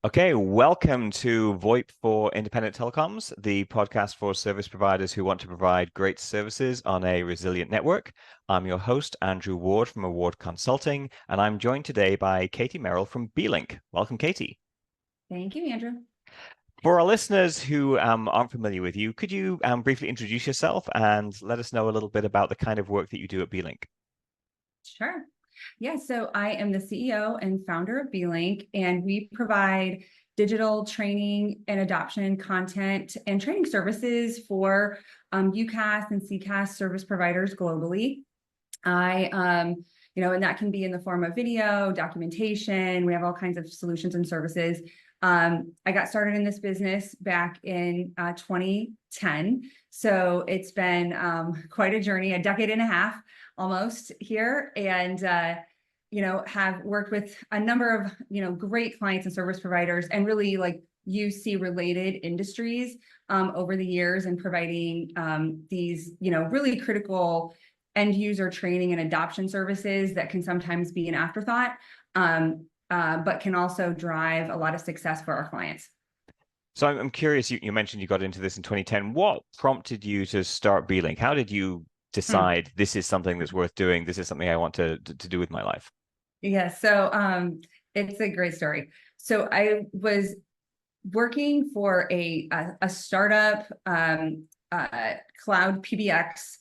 Okay, welcome to VoIP for Independent Telecoms, the podcast for service providers who want to provide great services on a resilient network. I'm your host, Andrew Ward from Award Consulting, and I'm joined today by Katie Merrill from B-Link. Welcome, Katie. Thank you, Andrew. For our listeners who aren't familiar with you, could you briefly introduce yourself and let us know a little bit about the kind of work that you do at B-Link? Sure. Yeah, so I am the CEO and founder of B-Link, and we provide digital training and adoption content and training services for UCaaS and CCaaS service providers globally. And that can be in the form of video, documentation. We have all kinds of solutions and services. I got started in this business back in 2010. So it's been quite a journey, a decade and a half almost here. And, have worked with a number of, great clients and service providers and really like UC related industries over the years and providing these, really critical end user training and adoption services that can sometimes be an afterthought, but can also drive a lot of success for our clients. So I'm curious, you mentioned you got into this in 2010. What prompted you to start B-Link? How did you Hmm. decide this is something that's worth doing? This is something I want to do with my life? Yeah, so it's a great story. So I was working for a startup cloud PBX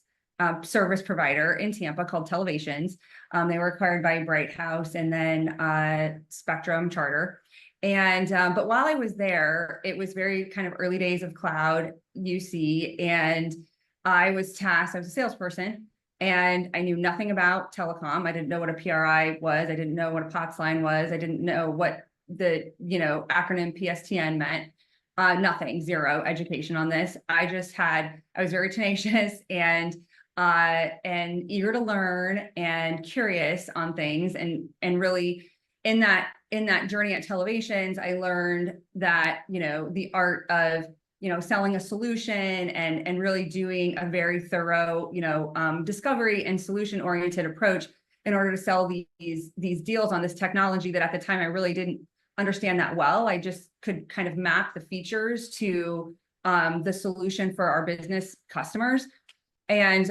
service provider in Tampa called Televisions. They were acquired by Bright House and then Spectrum Charter. And but while I was there, it was very kind of early days of cloud UC, and I was tasked. I was a salesperson, and I knew nothing about telecom. I didn't know what a PRI was. I didn't know what a POTS line was. I didn't know what the acronym PSTN meant. Nothing, zero education on this. I was very tenacious and eager to learn and curious on things, and really in that journey at Televisions, I learned that the art of selling a solution and really doing a very thorough discovery and solution oriented approach in order to sell these deals on this technology that at the time I really didn't understand that well. I just could kind of map the features to the solution for our business customers. And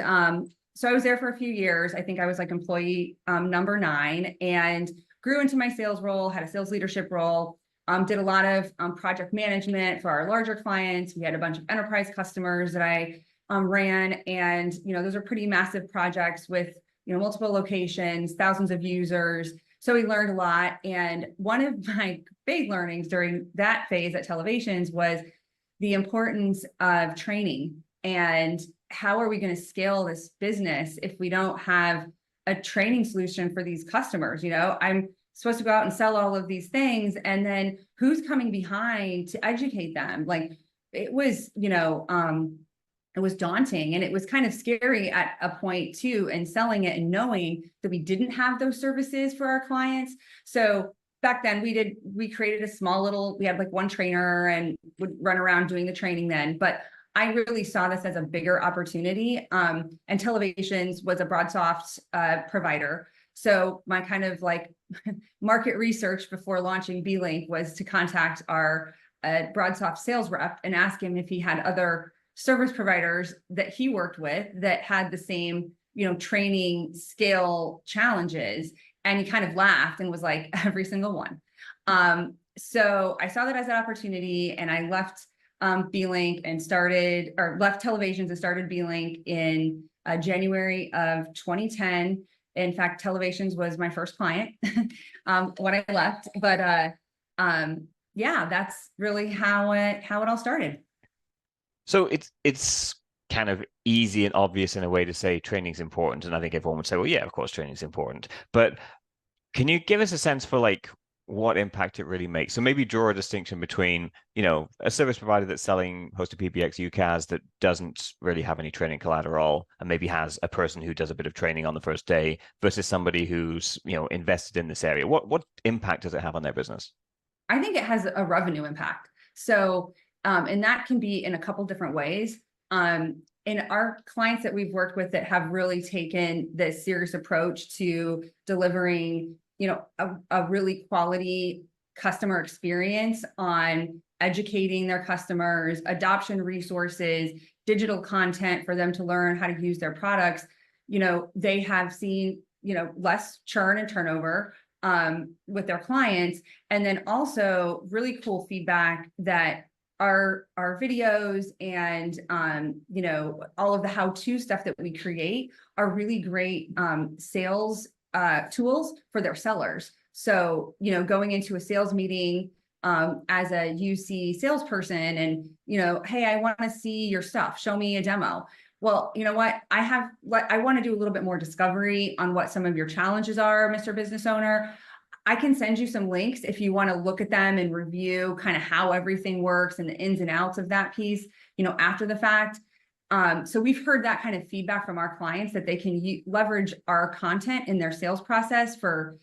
so I was there for a few years. I think I was like employee number 9, and grew into my sales role, had a sales leadership role, did a lot of project management for our larger clients. We had a bunch of enterprise customers that I ran, and those are pretty massive projects with multiple locations, thousands of users. So we learned a lot. And one of my big learnings during that phase at Televisions was the importance of training, and how are we going to scale this business if we don't have a training solution for these customers? I'm supposed to go out and sell all of these things, and then who's coming behind to educate them? Like it was, it was daunting, and it was kind of scary at a point too, and selling it and knowing that we didn't have those services for our clients. So back then we created a small we had like one trainer and would run around doing the training then, but I really saw this as a bigger opportunity. And Televisions was a BroadSoft provider. So my kind of like market research before launching B-Link was to contact our BroadSoft sales rep and ask him if he had other service providers that he worked with that had the same, training scale challenges. And he kind of laughed and was like, every single one. So I saw that as an opportunity, and I left B-Link and left Televisions and started B-Link in January of 2010. In fact, Televisions was my first client when I left. But yeah, that's really how it all started. So it's kind of easy and obvious in a way to say training's important, and I think everyone would say, well, yeah, of course, training's important. But can you give us a sense for like what impact it really makes? So maybe draw a distinction between, a service provider that's selling hosted PBX UCaaS that doesn't really have any training collateral and maybe has a person who does a bit of training on the first day versus somebody who's, invested in this area. What impact does it have on their business? I think it has a revenue impact. So, and that can be in a couple different ways. In our clients that we've worked with that have really taken this serious approach to delivering, a really quality customer experience on educating their customers, adoption resources, digital content for them to learn how to use their products, they have seen, less churn and turnover with their clients. And then also really cool feedback that our videos and all of the how-to stuff that we create are really great sales tools for their sellers. So going into a sales meeting as a UC salesperson and hey, I want to see your stuff, show me a demo. Well, you know what, I want to do a little bit more discovery on what some of your challenges are, Mr. Business Owner. I can send you some links if you want to look at them and review kind of how everything works and the ins and outs of that piece, after the fact. So we've heard that kind of feedback from our clients that they can leverage our content in their sales process for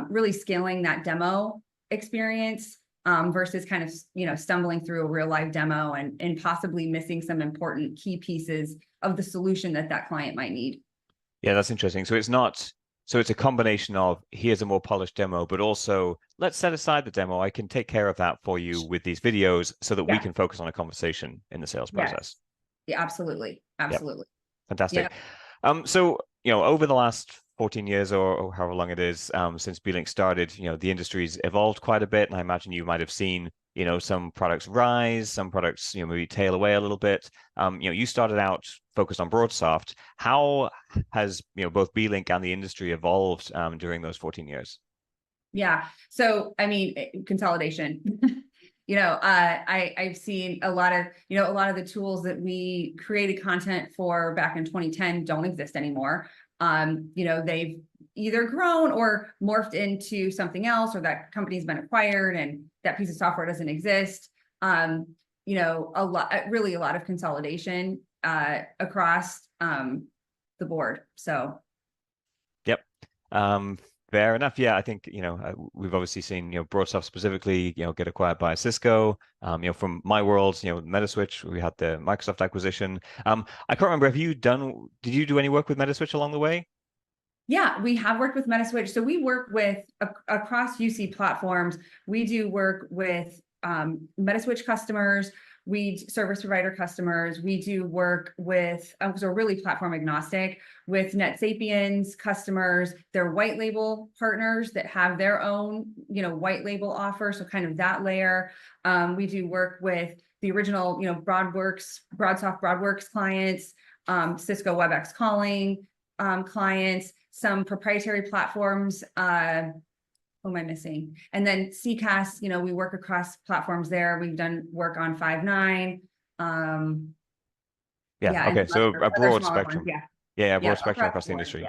really scaling that demo experience versus kind of, stumbling through a real live demo and possibly missing some important key pieces of the solution that client might need. Yeah, that's interesting. So it's a combination of here's a more polished demo, but also let's set aside the demo. I can take care of that for you with these videos so that we can focus on a conversation in the sales process. Yeah, absolutely. Absolutely. Yep. Fantastic. Yep. So, over the last 14 years or however long it is since B-Link started, the industry's evolved quite a bit. And I imagine you might have seen, some products rise, some products, maybe tail away a little bit. You started out focused on BroadSoft. How has, both B-Link and the industry evolved during those 14 years? Yeah. So, I mean, consolidation. I've seen a lot of the tools that we created content for back in 2010 don't exist anymore. They've either grown or morphed into something else, or that company's been acquired and that piece of software doesn't exist. A lot of consolidation across the board. So. Yep. Fair enough. Yeah, I think, we've obviously seen, BroadSoft specifically, get acquired by Cisco. From my world, Metaswitch, we had the Microsoft acquisition. I can't remember, did you do any work with Metaswitch along the way? Yeah, we have worked with Metaswitch. So we work with across UC platforms. We do work with Metaswitch customers. We service provider customers. We do work with, so really platform agnostic with NetSapiens customers. They're white label partners that have their own, white label offer. So kind of that layer. We do work with the original, BroadSoft BroadWorks clients, Cisco WebEx calling clients, some proprietary platforms. Who am I missing? And then CCAS, we work across platforms there. We've done work on Five9. Okay. So a broad spectrum. Ones, yeah, broad spectrum across the industry.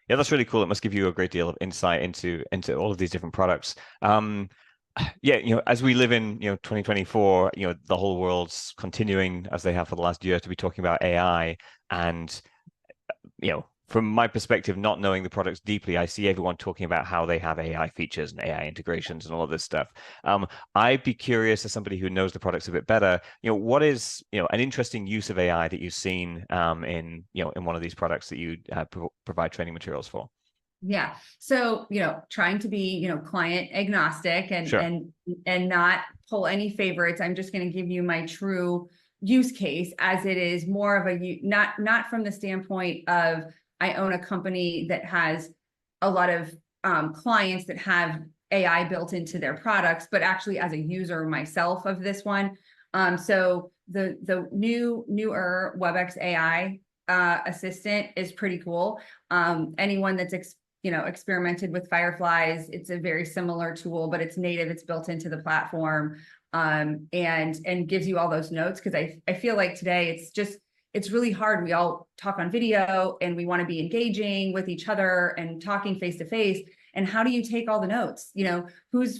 Yeah, that's really cool. It must give you a great deal of insight into all of these different products. As we live in 2024, the whole world's continuing, as they have for the last year, to be talking about AI. And from my perspective, not knowing the products deeply, I see everyone talking about how they have AI features and AI integrations and all of this stuff. I'd be curious, as somebody who knows the products a bit better, what is an interesting use of AI that you've seen in one of these products that you provide training materials for? Yeah. So, trying to be, client agnostic and not pull any favorites. I'm just going to give you my true use case, as it is more of a, not from the standpoint of, I own a company that has a lot of clients that have AI built into their products, but actually as a user myself of this one. So the newer WebEx AI assistant is pretty cool. Anyone that's experimented with Fireflies, it's a very similar tool, but it's native, it's built into the platform, and gives you all those notes. Because I feel like today it's really hard. We all talk on video and we want to be engaging with each other and talking face to face. And how do you take all the notes? Who's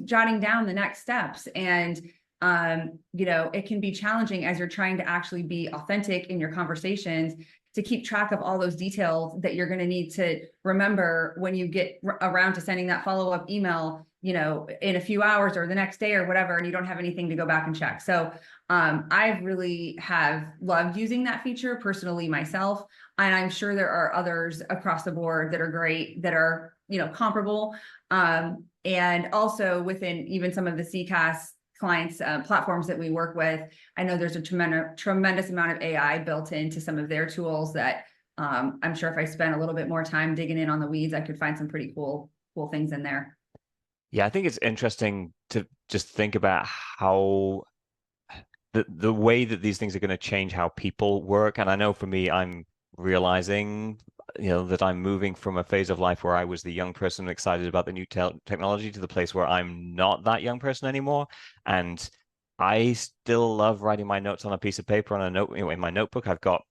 jotting down the next steps? And it can be challenging as you're trying to actually be authentic in your conversations to keep track of all those details that you're going to need to remember when you get around to sending that follow-up email, in a few hours or the next day or whatever, and you don't have anything to go back and check. So I really have loved using that feature personally myself. And I'm sure there are others across the board that are great, that are, comparable. And also within even some of the CCaaS clients, platforms that we work with, I know there's a tremendous amount of AI built into some of their tools that I'm sure if I spent a little bit more time digging in on the weeds, I could find some pretty cool things in there. Yeah, I think it's interesting to just think about how the way that these things are going to change how people work. And I know for me, I'm realizing, that I'm moving from a phase of life where I was the young person excited about the new technology to the place where I'm not that young person anymore. And I still love writing my notes on a piece of paper on a note, in my notebook. I've got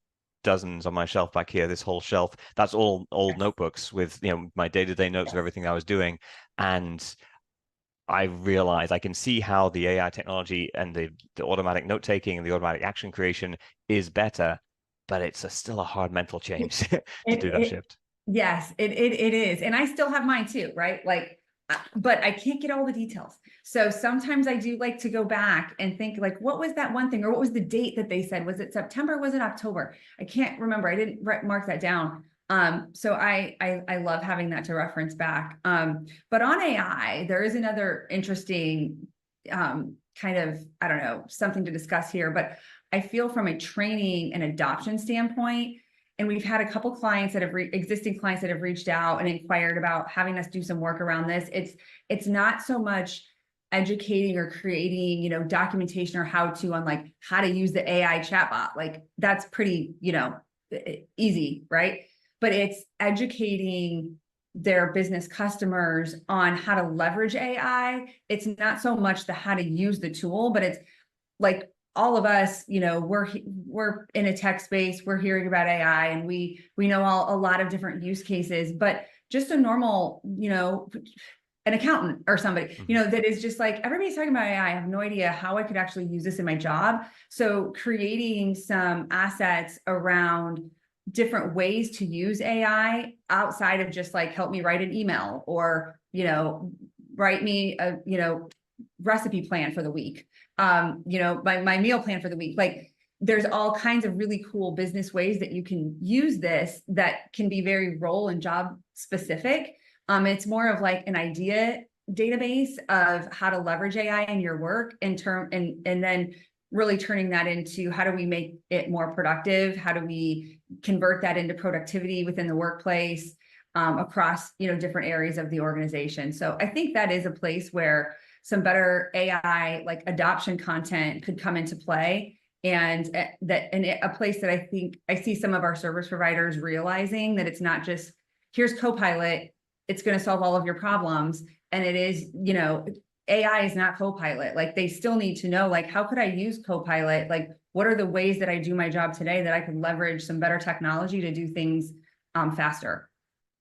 dozens on my shelf back here. This whole shelf, that's all old notebooks with, my day-to-day notes of Yes. everything I was doing. And I realize I can see how the AI technology and the automatic note taking and the automatic action creation is better, but it's still a hard mental change to do that It shift. yes, it is. And I still have mine too, right? Like, but I can't get all the details. So sometimes I do like to go back and think like, what was that one thing, or what was the date that they said? Was it September? Was it October? I can't remember. I didn't mark that down. So I love having that to reference back. But on AI, there is another interesting kind of, I don't know, something to discuss here, but I feel from a training and adoption standpoint, and we've had a couple clients that have existing clients that have reached out and inquired about having us do some work around this. It's not so much educating or creating, documentation or how to on like how to use the AI chatbot. Like that's pretty, easy, right? But it's educating their business customers on how to leverage AI. It's not so much the how to use the tool, but it's like all of us, we're in a tech space, we're hearing about AI, and we know a lot of different use cases, but just a normal, an accountant or somebody, Mhm. that is just like, everybody's talking about AI. I have no idea how I could actually use this in my job. So creating some assets around different ways to use AI outside of just like, help me write an email or, write me a, recipe plan for the week. My meal plan for the week. Like there's all kinds of really cool business ways that you can use this that can be very role and job specific. It's more of like an idea database of how to leverage AI in your work and then really turning that into how do we make it more productive? How do we convert that into productivity within the workplace, across, different areas of the organization. So I think that is a place where some better AI like adoption content could come into play. And a place that I think I see some of our service providers realizing that it's not just here's Copilot, it's going to solve all of your problems. And it is, AI is not Copilot. Like they still need to know, like, how could I use Copilot? Like, what are the ways that I do my job today that I could leverage some better technology to do things faster?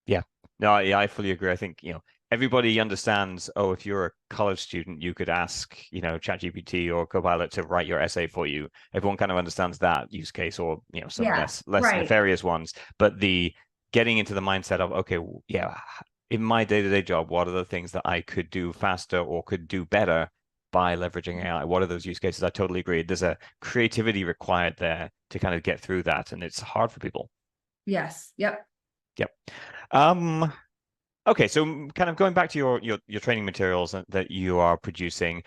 Yeah. No, yeah, I fully agree. I think, everybody understands, oh, if you're a college student, you could ask, ChatGPT or Copilot to write your essay for you. Everyone kind of understands that use case or, some Yeah, less right. nefarious ones. But the getting into the mindset of, okay, yeah, in my day-to-day job, what are the things that I could do faster or could do better by leveraging AI? What are those use cases? I totally agree. There's a creativity required there to kind of get through that, and it's hard for people. Yes. Yep. Yep. Um, Okay, so kind of going back to your training materials that you are producing,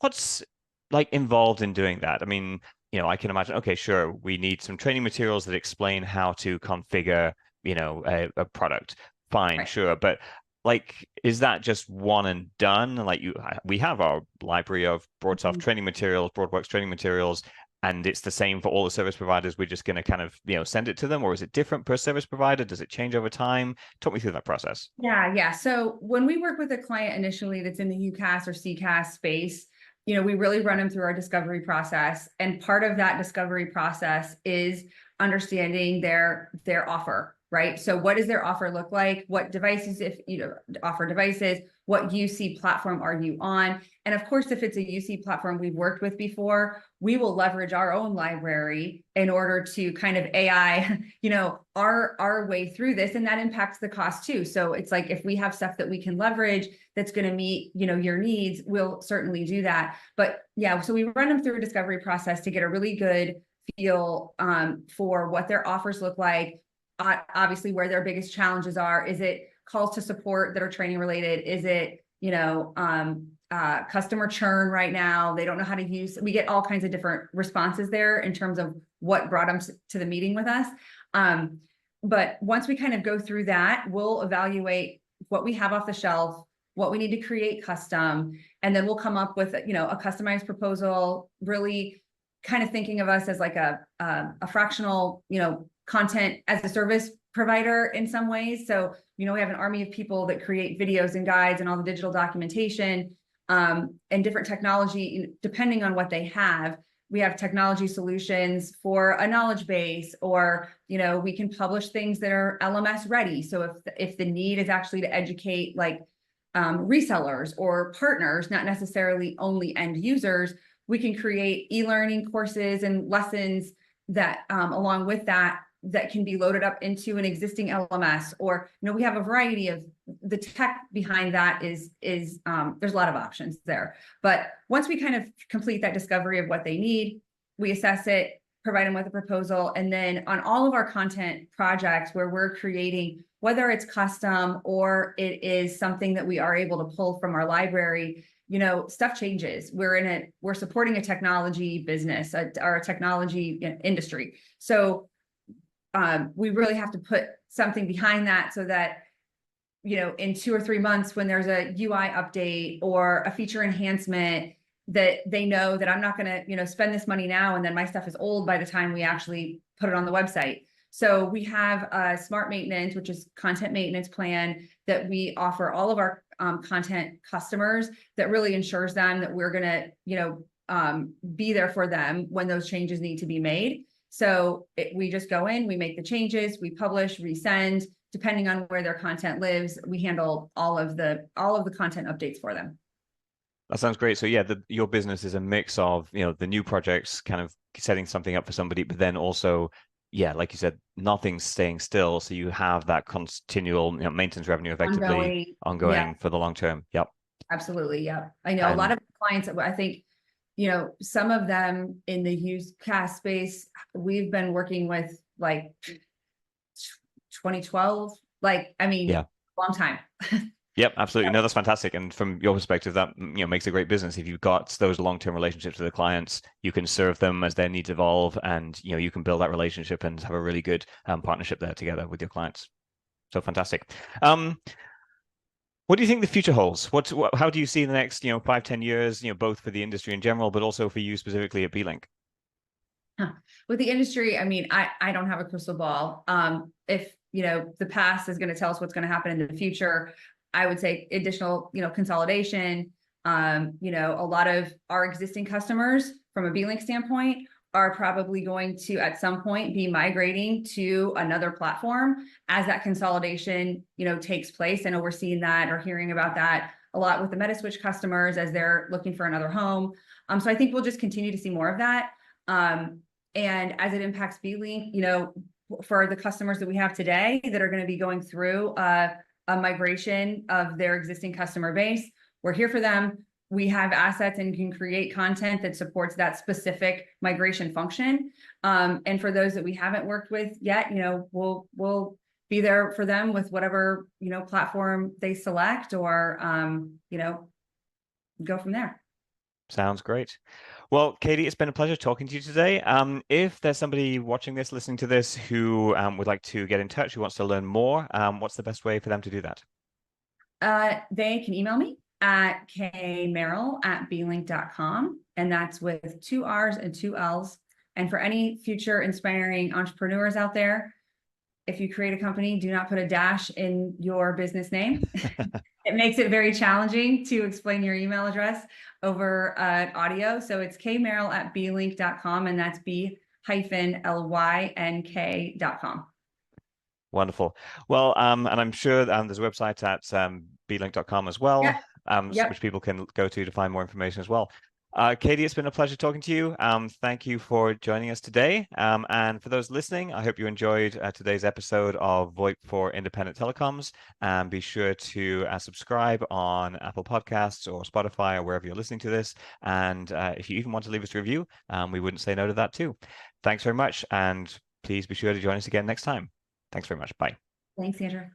what's like involved in doing that? I mean, I can imagine, okay, sure, we need some training materials that explain how to configure, a product. Fine, Right. sure, but like, is that just one and done? Like we have our library of BroadSoft Mhm. training materials, BroadWorks training materials, and it's the same for all the service providers. We're just going to kind of, send it to them, or is it different per service provider? Does it change over time? Talk me through that process. Yeah, yeah. So when we work with a client initially that's in the UCaaS or CCaaS space, we really run them through our discovery process. And part of that discovery process is understanding their offer, right? So what does their offer look like? What devices, if offer devices, what UC platform are you on? And of course, if it's a UC platform we've worked with before, we will leverage our own library in order to kind of AI, our way through this, and that impacts the cost too. So it's like if we have stuff that we can leverage that's going to meet, your needs, we'll certainly do that. But yeah, so we run them through a discovery process to get a really good feel for what their offers look like. Obviously, where their biggest challenges are. Is it calls to support that are training related? Is it customer churn right now. They don't know how to use, we get all kinds of different responses there in terms of what brought them to the meeting with us. But once we kind of go through that, we'll evaluate what we have off the shelf, what we need to create custom, and then we'll come up with, a customized proposal, really kind of thinking of us as like a fractional, content as a service provider in some ways. So, we have an army of people that create videos and guides and all the digital documentation, and different technology, depending on what they have. We have technology solutions for a knowledge base, or, we can publish things that are LMS ready. So if the need is actually to educate like resellers or partners, not necessarily only end users, we can create e-learning courses and lessons that along with that can be loaded up into an existing LMS. Or, we have a variety of the tech behind that is there's a lot of options there. But once we kind of complete that discovery of what they need, we assess it, provide them with a proposal. And then on all of our content projects where we're creating, whether it's custom or it is something that we are able to pull from our library, stuff changes. We're supporting a technology business, or a technology industry. So we really have to put something behind that so that, in 2 or 3 months, when there's a UI update or a feature enhancement, that they know that I'm not going to, spend this money now and then my stuff is old by the time we actually put it on the website. So we have a smart maintenance, which is content maintenance plan that we offer all of our content customers, that really ensures them that we're going to, be there for them when those changes need to be made. So we just go in, we make the changes, we publish, resend, depending on where their content lives. We handle all of the content updates for them. That sounds great. So yeah, your business is a mix of, the new projects, kind of setting something up for somebody, but then also, yeah, like you said, nothing's staying still. So you have that continual, maintenance revenue effectively ongoing yeah, for the long term. Yep. Absolutely. Yeah. I know a lot of clients, I think, some of them in the used car space, we've been working with like 2012, yeah. long time. Yep, absolutely. No, that's fantastic. And from your perspective, that makes a great business. If you've got those long-term relationships with the clients, you can serve them as their needs evolve, and you can build that relationship and have a really good partnership there together with your clients. So fantastic. What do you think the future holds? How do you see the next 5-10 years? Both for the industry in general, but also for you specifically at B-Link? With the industry, I don't have a crystal ball. If the past is going to tell us what's going to happen in the future, I would say additional, consolidation. A lot of our existing customers from a B-Link standpoint are probably going to, at some point, be migrating to another platform as that consolidation, takes place. I know we're seeing that or hearing about that a lot with the Metaswitch customers as they're looking for another home. So I think we'll just continue to see more of that. And as it impacts B-Link, for the customers that we have today that are going to be going through a migration of their existing customer base, we're here for them. We have assets and can create content that supports that specific migration function. And for those that we haven't worked with yet, we'll be there for them with whatever, platform they select, or, go from there. Sounds great. Well, Katie, it's been a pleasure talking to you today. If there's somebody watching this, listening to this, who would like to get in touch, who wants to learn more, what's the best way for them to do that? They can email me at kmerrill@blink.com, and that's with 2 R's and 2 L's. And for any future inspiring entrepreneurs out there, if you create a company, do not put a dash in your business name. It makes it very challenging to explain your email address over audio. So it's kmerrill@blink.com, and that's B-LYNK.com. Wonderful. Well, and I'm sure there's a website at blink.com as well, which people can go to find more information as well. Katie, it's been a pleasure talking to you. Thank you for joining us today. And for those listening, I hope you enjoyed today's episode of VoIP for Independent Telecoms. And be sure to subscribe on Apple Podcasts or Spotify or wherever you're listening to this. And if you even want to leave us a review, we wouldn't say no to that too. Thanks very much. And please be sure to join us again next time. Thanks very much. Bye. Thanks, Andrew.